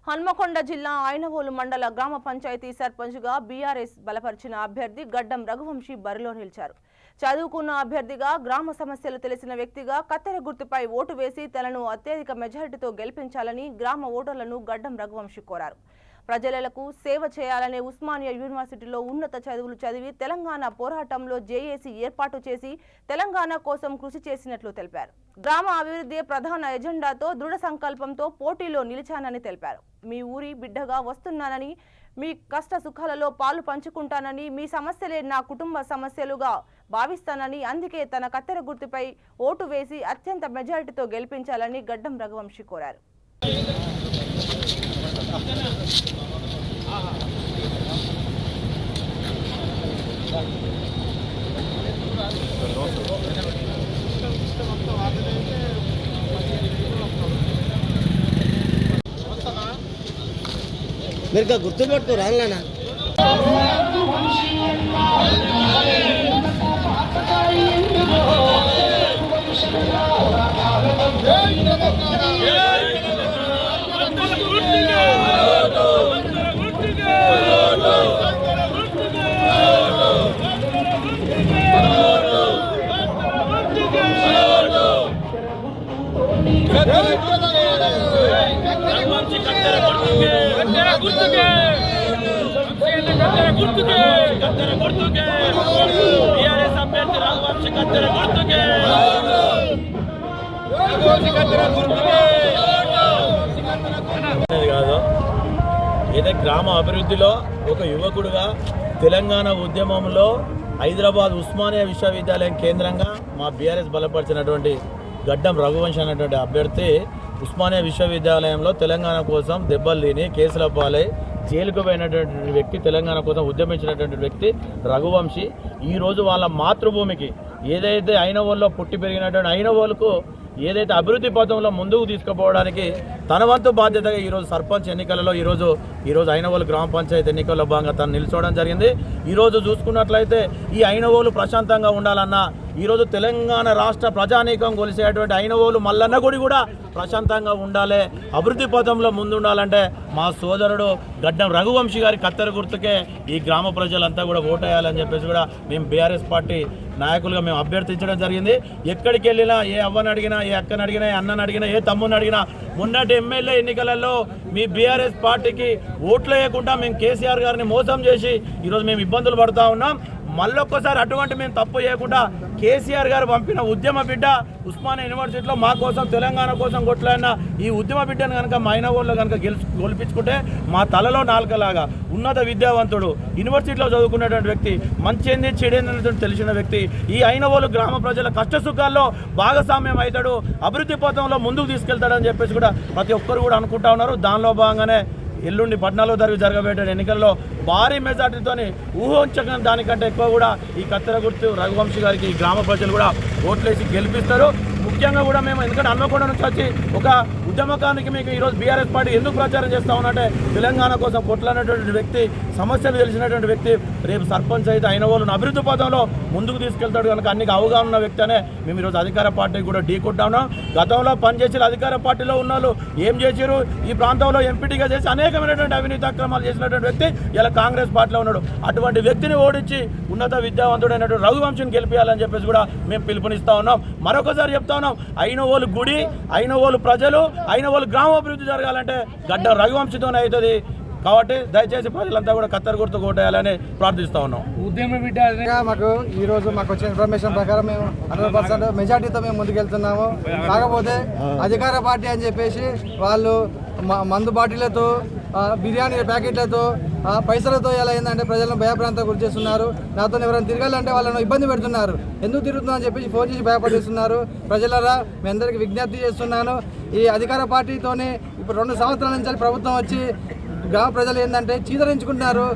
హన్మకొండ జిల్లా ఐనవోలు మండల గ్రామ పంచాయతీ సర్పంచ్గా బీఆర్ఎస్ బలపరిచిన అభ్యర్థి గడ్డం రఘువంశీ బరిలో నిలిచారు. చదువుకున్న అభ్యర్థిగా, గ్రామ సమస్యలు తెలిసిన వ్యక్తిగా కత్తెర గుర్తుపై ఓటు వేసి తనను అత్యధిక మెజారిటీతో గెలిపించాలని గ్రామ ఓటర్లను గడ్డం రఘువంశీ కోరారు. ప్రజలకు సేవ చేయాలనే ఉస్మానియా యూనివర్సిటీలో ఉన్నత చదువులు చదివి తెలంగాణ పోరాటంలో జేఏసీ ఏర్పాటు చేసి తెలంగాణ కోసం కృషి చేసినట్లు తెలిపారు. గ్రామ అభివృద్ధి ప్రధాన ఎజెండాతో దృఢ సంకల్పంతో పోటీలో నిలిచానని తెలిపారు. మీ ఊరి బిడ్డగా వస్తున్నానని, మీ కష్ట సుఖాలలో పాలు పంచుకుంటానని, మీ సమస్యలే నా కుటుంబ సమస్యలుగా భావిస్తానని, అందుకే తన కత్తెర గుర్తుపై ఓటు వేసి అత్యంత మెజారిటీతో గెలిపించాలని గడ్డం రఘువంశీ కోరారు. మీరు గుర్తుపెట్టు రానా ఏదో గ్రామ అభివృద్ధిలో ఒక యువకుడుగా తెలంగాణ ఉద్యమంలో హైదరాబాద్ ఉస్మానియా విశ్వవిద్యాలయం కేంద్రంగా మా బీఆర్ఎస్ బలపరిచినటువంటి గడ్డం రఘువంశీ అనేటువంటి అభ్యర్థి ఉస్మానియా విశ్వవిద్యాలయంలో తెలంగాణ కోసం దెబ్బలు తిని కేసుల పాలై జైలుకు పోయినటువంటి వ్యక్తి, తెలంగాణ కోసం ఉద్యమించినటువంటి వ్యక్తి రఘువంశీ ఈరోజు వాళ్ళ మాతృభూమికి ఏదైతే ఐనవోలులో పుట్టి పెరిగినటువంటి ఐనవోలుకు ఏదైతే అభివృద్ధి పథంలో ముందుకు తీసుకుపోవడానికి తన వంతు బాధ్యతగా ఈరోజు సర్పంచ్ ఎన్నికలలో ఈరోజు ఐనవోలు గ్రామ పంచాయతీ ఎన్నికల్లో భాగంగా తను నిల్చోవడం జరిగింది. ఈరోజు చూసుకున్నట్లయితే ఈ ఐనవోలు ప్రశాంతంగా ఉండాలన్నా, ఈరోజు తెలంగాణ రాష్ట్ర ప్రజానీకం కొలిసేటువంటి ఐనవోలు మల్లన్న గుడి కూడా ప్రశాంతంగా ఉండాలి, అభివృద్ధి పథంలో ముందుండాలంటే మా సోదరుడు గడ్డం రఘువంశీ గారి కత్తెర గుర్తుకే ఈ గ్రామ ప్రజలంతా కూడా ఓటేయాలని చెప్పేసి కూడా మేము బీఆర్ఎస్ పార్టీ నాయకులుగా మేము అభ్యర్థించడం జరిగింది. ఎక్కడికి వెళ్ళినా, ఏ అవ్వని అడిగినా, ఏ అక్కని అడిగినా, ఏ అన్నని అడిగినా, ఏ తమ్ముని అడిగినా, మొన్నటి ఎమ్మెల్యే ఎన్నికలలో మీ బీఆర్ఎస్ పార్టీకి ఓట్లు వేయకుండా మేము కేసీఆర్ గారిని మోసం చేసి ఈరోజు మేము ఇబ్బందులు పడుతూ ఉన్నాం. మళ్ళొక్కసారి అటువంటి మేము తప్పు చేయకుండా కేసీఆర్ గారు పంపిన ఉద్యమ బిడ్డ ఉస్మానియా యూనివర్సిటీలో మా కోసం తెలంగాణ కోసం కొట్లాడిన ఈ ఉద్యమ బిడ్డను కనుక మా ఐనవోలులో కనుక గెలిపించుకుంటే మా తలలో నాలుకలాగా ఉన్నత విద్యావంతుడు, యూనివర్సిటీలో చదువుకున్నటువంటి వ్యక్తి, మంచి చెడేంది తెలిసిన వ్యక్తి, ఈ ఐనవోలు గ్రామ ప్రజల కష్టసుఖాల్లో భాగస్వామ్యం అవుతాడు, అభివృద్ధి పథంలో ముందుకు తీసుకెళ్తాడని చెప్పేసి కూడా ప్రతి ఒక్కరు కూడా అనుకుంటా ఉన్నారు. దానిలో భాగంగానే ఎల్లుండి 14వ తారీఖు జరగబోయే ఎన్నికల్లో భారీ మెజార్టీతోని ఊహించక దానికంటే ఎక్కువ కూడా ఈ కత్తెర గుర్తు రఘువంశీ గారికి ఈ గ్రామ ప్రజలు కూడా ఓట్లేసి గెలిపిస్తారు. ముఖ్యంగా కూడా మేము ఎందుకంటే హన్మకొండ నుంచి వచ్చి ఒక ఉద్యమకానికి మీకు ఈరోజు బీఆర్ఎస్ పార్టీ ఎందుకు ప్రచారం చేస్తూ ఉన్నట్టే తెలంగాణ కోసం కొట్లాడినటువంటి వ్యక్తి, సమస్యలు తెలిసినటువంటి వ్యక్తి, రేపు సర్పంచ్ అయితే ఐనవోలును అభివృద్ధి పథంలో ముందుకు తీసుకెళ్తాడు కనుక అన్ని అవగాహన ఉన్న వ్యక్తి అనే మేము ఈరోజు అధికార పార్టీకి కూడా ఢీకొట్టా ఉన్నాం. గతంలో పనిచేసిన అధికార పార్టీలో ఉన్న వాళ్ళు ఏం చేశారు, ఈ ప్రాంతంలో ఎంపీటీగా చేసి అనేకమైనటువంటి అవినీతి అక్రమాలు చేసినటువంటి వ్యక్తి ఇలా కాంగ్రెస్ పార్టీలో ఉన్నాడు. అటువంటి వ్యక్తిని ఓడించి ఉన్నత విద్యావంతుడైనటువంటి రఘువంశీని గెలిపించాలని చెప్పేసి కూడా మేము పిలుపునిస్తా ఉన్నాం. మరొకసారి చెప్తా ఉన్నాం, ఐనవోలు గుడి, ఐనవోలు ప్రజలు, ఐనవోలు గ్రామాభివృద్ధి జరగాలంటే గడ్డం రఘువంశీతోనే అవుతుంది. కాబట్టి దయచేసి ప్రజలంతా కూడా కత్తెర గుర్తు కొట్టేయాలని ప్రార్థిస్తూ ఉన్నాం. ఉద్యమ బిడ్డ మాకు ఈరోజు మాకు వచ్చిన ఇన్ఫర్మేషన్ ప్రకారం మేము 100% మెజార్టీతో మేము ముందుకెళ్తున్నాము. కాకపోతే అధికార పార్టీ అని చెప్పేసి వాళ్ళు మందు బాటిళ్లతో, బిర్యానీ ప్యాకెట్లతో, పైసలతో ఎలా అయిందంటే ప్రజలను భయప్రాంతం గురి చేస్తున్నారు. నాతో ఎవరైనా తిరగాలంటే వాళ్ళను ఇబ్బంది పెడుతున్నారు. ఎందుకు తిరుగుతుందని చెప్పేసి ఫోన్ చేసి భయపడిస్తున్నారు. ప్రజలరా మీ అందరికీ విజ్ఞప్తి చేస్తున్నాను, ఈ అధికార పార్టీతోనే ఇప్పుడు 2 సంవత్సరాల నుంచి ప్రభుత్వం వచ్చి గ్రామ ప్రజలు ఏంటంటే చీదరించుకుంటున్నారు.